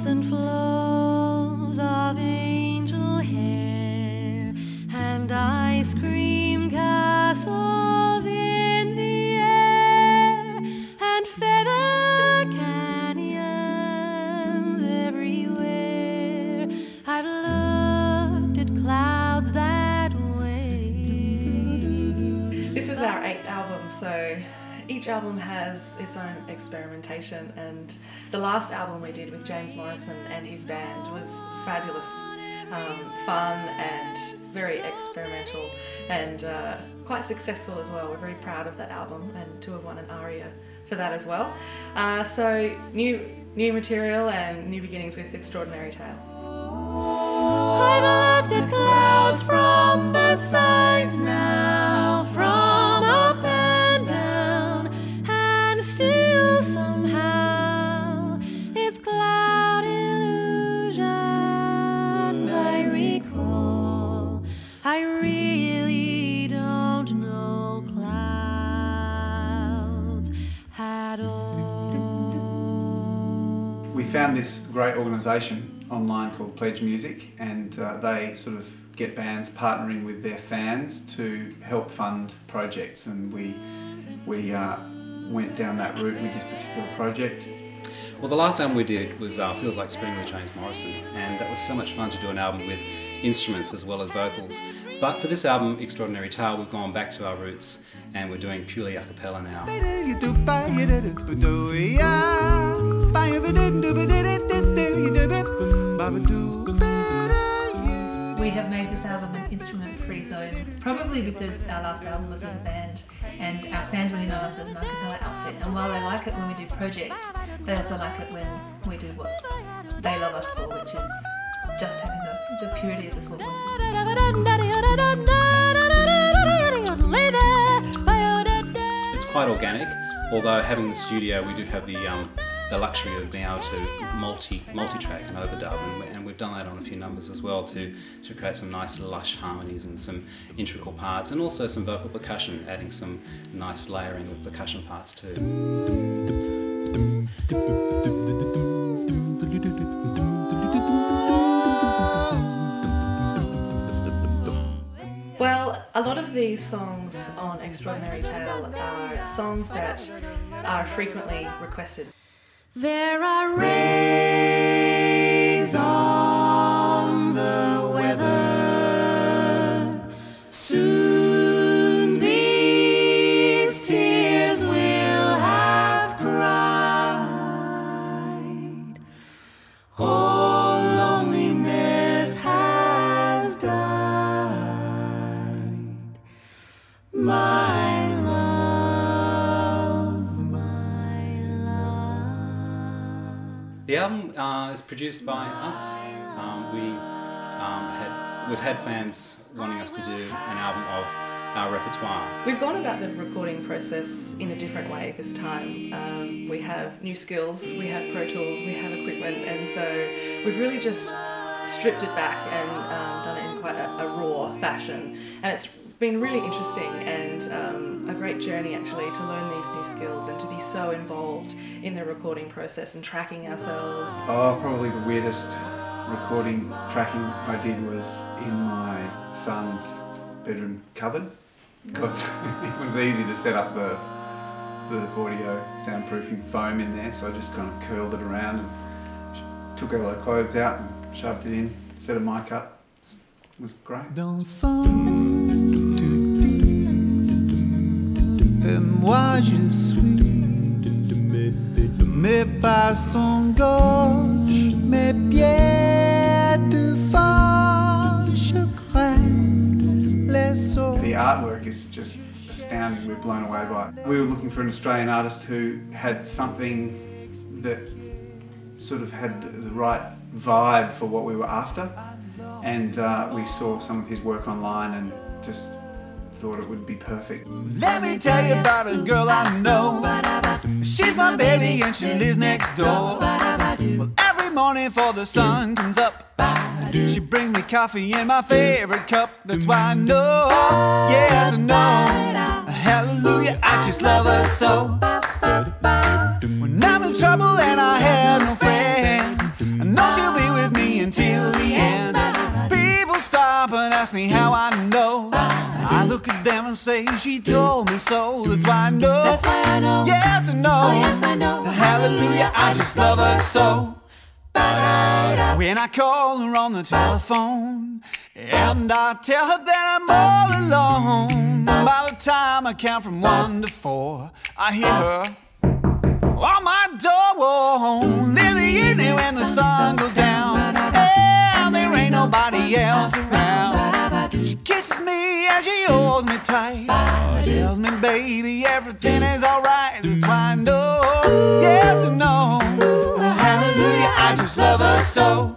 and flows of angel hair and ice cream castles in the air and feather canyons everywhere. I've looked at clouds that way. This is our 8th album, so each album has its own experimentation, and the last album we did with James Morrison and his band was fabulous, fun and very experimental and quite successful as well. We're very proud of that album and to have won an ARIA for that as well. So new material and new beginnings with Extraordinary Tale. I've looked at clouds from both sides now, from up and down, and still somehow it's cloud illusions I recall. I really don't know clouds at all. We found this great organisation online called Pledge Music, and they sort of get bands partnering with their fans to help fund projects, and we went down that route with this particular project. Well, the last album we did was Feels Like Spring with James Morrison, and that was so much fun to do an album with instruments as well as vocals. But for this album, Extraordinary Tale, we've gone back to our roots and we're doing purely a cappella now. We have made this album an instrument-free zone, probably because our last album was with a band and our fans really know us as an a cappella outfit, and while they like it when we do projects, they also like it when we do what they love us for, which is just having the purity of the four voices. It's quite organic, although having the studio we do have the luxury of being able to multi-track and overdub, and we've done that on a few numbers as well to create some nice lush harmonies and some integral parts, and also some vocal percussion, adding some nice layering of percussion parts too. Well, a lot of these songs on Extraordinary Tale are songs that are frequently requested. There are rays on the weather. Soon these tears will have cried. Oh, loneliness has died. My love, my love. The album is produced by us. We've had fans wanting us to do an album of our repertoire. We've gone about the recording process in a different way this time. We have new skills, we have Pro Tools, we have equipment, and so we've really just stripped it back and done it in quite a raw fashion. And it's been really interesting and a great journey actually to learn these new skills and to be so involved in the recording process and tracking ourselves. Oh, probably the weirdest recording tracking I did was in my son's bedroom cupboard, because it was easy to set up the audio soundproofing foam in there, so I just kind of curled it around and took all the clothes out and shoved it in, set a mic up. It was great. Moi je suis, mes pas sont gauches, mes pieds de femme, je crains les sauts. The artwork is just astounding. We're blown away by it. We were looking for an Australian artist who had something that sort of had the right vibe for what we were after, and we saw some of his work online and just thought it would be perfect. Let me tell you about a girl I know. She's my baby and she lives next door. Well, every morning before the sun comes up, she brings me coffee in my favorite cup. That's why I know, yes I know, hallelujah, I just love her so. When I'm in trouble and I have no friend, I know ask me how I know, I look at them and say, she told me so. That's why I know. That's why I know. Yes, I know. Oh, yes, I know. Hallelujah, I just love her so. When I call her on the telephone and I tell her that I'm all alone, by the time I count from 1 to 4, I hear her on my door. In the evening when the sun goes down and there ain't nobody else around, she kisses me and she holds me tight, tells me, baby, everything is alright. That's why I know, yes I know. Hallelujah, I just love her so.